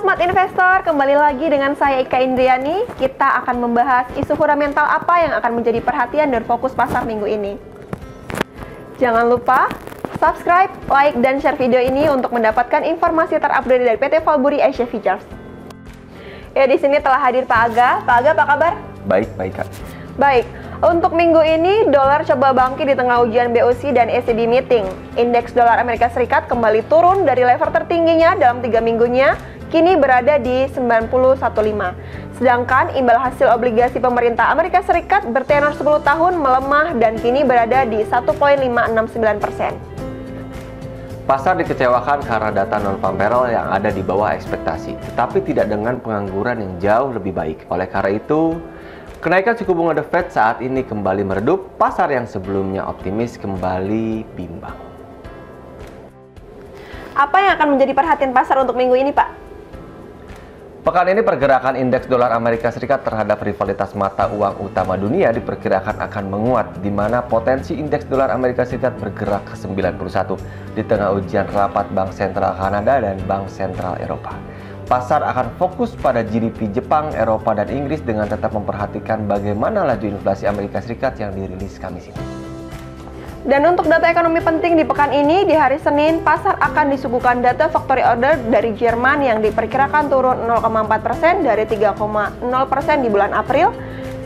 Smart Investor, kembali lagi dengan saya Ika Indriani. Kita akan membahas isu fundamental apa yang akan menjadi perhatian dan fokus pasar minggu ini. Jangan lupa subscribe, like, dan share video ini untuk mendapatkan informasi terupdate dari PT Valburi Asia Futures. Ya, di sini telah hadir Pak Aga. Pak Aga, apa kabar? Baik, Kak. Baik. Untuk minggu ini, dolar coba bangkit di tengah ujian BOC dan ECB meeting. Indeks dolar Amerika Serikat kembali turun dari level tertingginya dalam 3 minggunya, kini berada di 90,15. Sedangkan imbal hasil obligasi pemerintah Amerika Serikat bertenor 10 tahun melemah dan kini berada di 1,569%. Pasar dikecewakan karena data non-farm payroll yang ada di bawah ekspektasi, tetapi tidak dengan pengangguran yang jauh lebih baik. Oleh karena itu, kenaikan suku bunga The Fed saat ini kembali meredup, pasar yang sebelumnya optimis kembali bimbang. Apa yang akan menjadi perhatian pasar untuk minggu ini, Pak? Pekan ini pergerakan indeks dolar Amerika Serikat terhadap rivalitas mata uang utama dunia diperkirakan akan menguat, di mana potensi indeks dolar Amerika Serikat bergerak ke 91 di tengah ujian rapat Bank Sentral Kanada dan Bank Sentral Eropa. Pasar akan fokus pada GDP Jepang, Eropa, dan Inggris dengan tetap memperhatikan bagaimana laju inflasi Amerika Serikat yang dirilis Kamis ini. Dan untuk data ekonomi penting di pekan ini, di hari Senin, pasar akan disuguhkan data factory order dari Jerman yang diperkirakan turun 0,4% dari 3,0% di bulan April,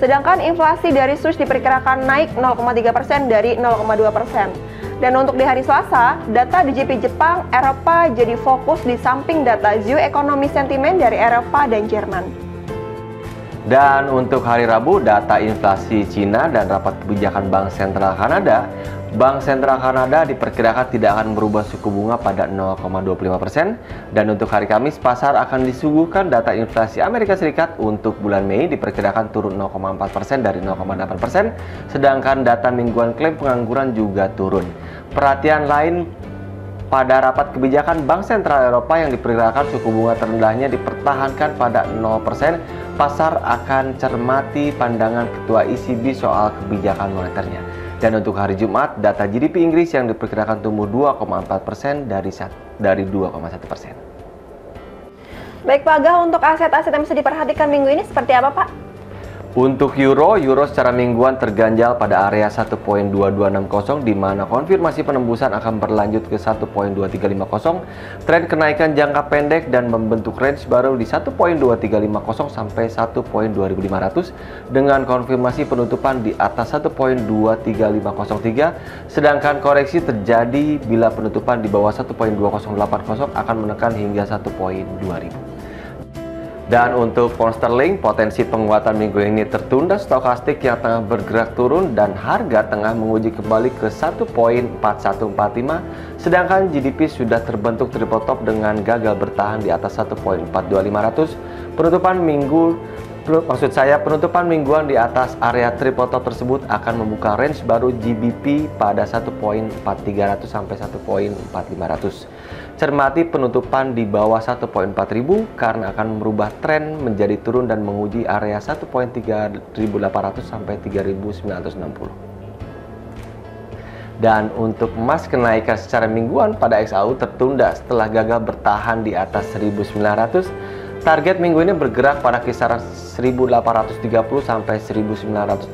sedangkan inflasi dari Swiss diperkirakan naik 0,3% dari 0,2%. Dan untuk di hari Selasa, data DJP Jepang, Eropa jadi fokus di samping data Zio Economy Sentiment dari Eropa dan Jerman. Dan untuk hari Rabu, data inflasi Cina dan rapat kebijakan Bank Sentral Kanada. Bank Sentral Kanada diperkirakan tidak akan merubah suku bunga pada 0,25%. Dan untuk hari Kamis, pasar akan disuguhkan data inflasi Amerika Serikat untuk bulan Mei diperkirakan turun 0,4% dari 0,8%. Sedangkan data mingguan klaim pengangguran juga turun. Perhatian lain pada rapat kebijakan Bank Sentral Eropa yang diperkirakan suku bunga terendahnya dipertahankan pada 0%, pasar akan cermati pandangan Ketua ECB soal kebijakan moneternya. Dan untuk hari Jumat, data GDP Inggris yang diperkirakan tumbuh 2,4% dari 2,1%. Baik Pak Aga, untuk aset-aset yang bisa diperhatikan minggu ini seperti apa Pak? Untuk euro secara mingguan terganjal pada area 1.2260 di mana konfirmasi penembusan akan berlanjut ke 1.2350. Tren kenaikan jangka pendek dan membentuk range baru di 1.2350 sampai 1.2500 dengan konfirmasi penutupan di atas 1.23503. Sedangkan koreksi terjadi bila penutupan di bawah 1.2080 akan menekan hingga 1.2000. Dan untuk pound sterling, potensi penguatan minggu ini tertunda stokastik yang tengah bergerak turun dan harga tengah menguji kembali ke 1.4145, sedangkan GDP sudah terbentuk triple top dengan gagal bertahan di atas 1.42500. Penutupan mingguan di atas area triple top tersebut akan membuka range baru GBP pada 1.4300 sampai 1.4500. Cermati penutupan di bawah 1.4000 karena akan merubah tren menjadi turun dan menguji area 1.3800 sampai 3.960. Dan untuk emas, kenaikan secara mingguan pada XAU tertunda setelah gagal bertahan di atas 1.900. Target minggu ini bergerak pada kisaran 1830 sampai 1920,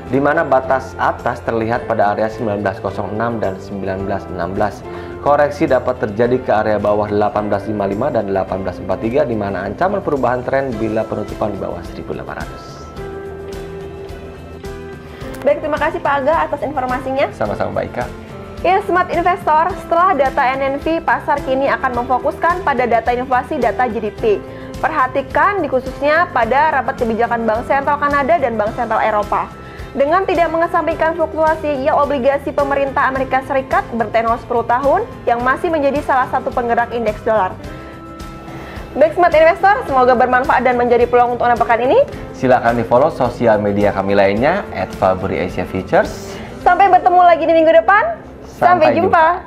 di mana batas atas terlihat pada area 1906 dan 1916. Koreksi dapat terjadi ke area bawah 1855 dan 1843, di mana ancaman perubahan tren bila penutupan di bawah 1800. Baik, terima kasih Pak Aga atas informasinya. Sama-sama baik, Kak. Ya, Smart Investor, setelah data NNV, pasar kini akan memfokuskan pada data inflasi data GDP. Perhatikan khususnya pada rapat kebijakan Bank Sentral Kanada dan Bank Sentral Eropa. Dengan tidak mengesampingkan fluktuasi yield obligasi pemerintah Amerika Serikat bertenor 10 tahun yang masih menjadi salah satu penggerak indeks dolar. Baik Smart Investor, semoga bermanfaat dan menjadi peluang untuk Anda pekan ini. Silakan di-follow sosial media kami lainnya @Valburi Asia Futures. Sampai bertemu lagi di minggu depan. Sampai jumpa.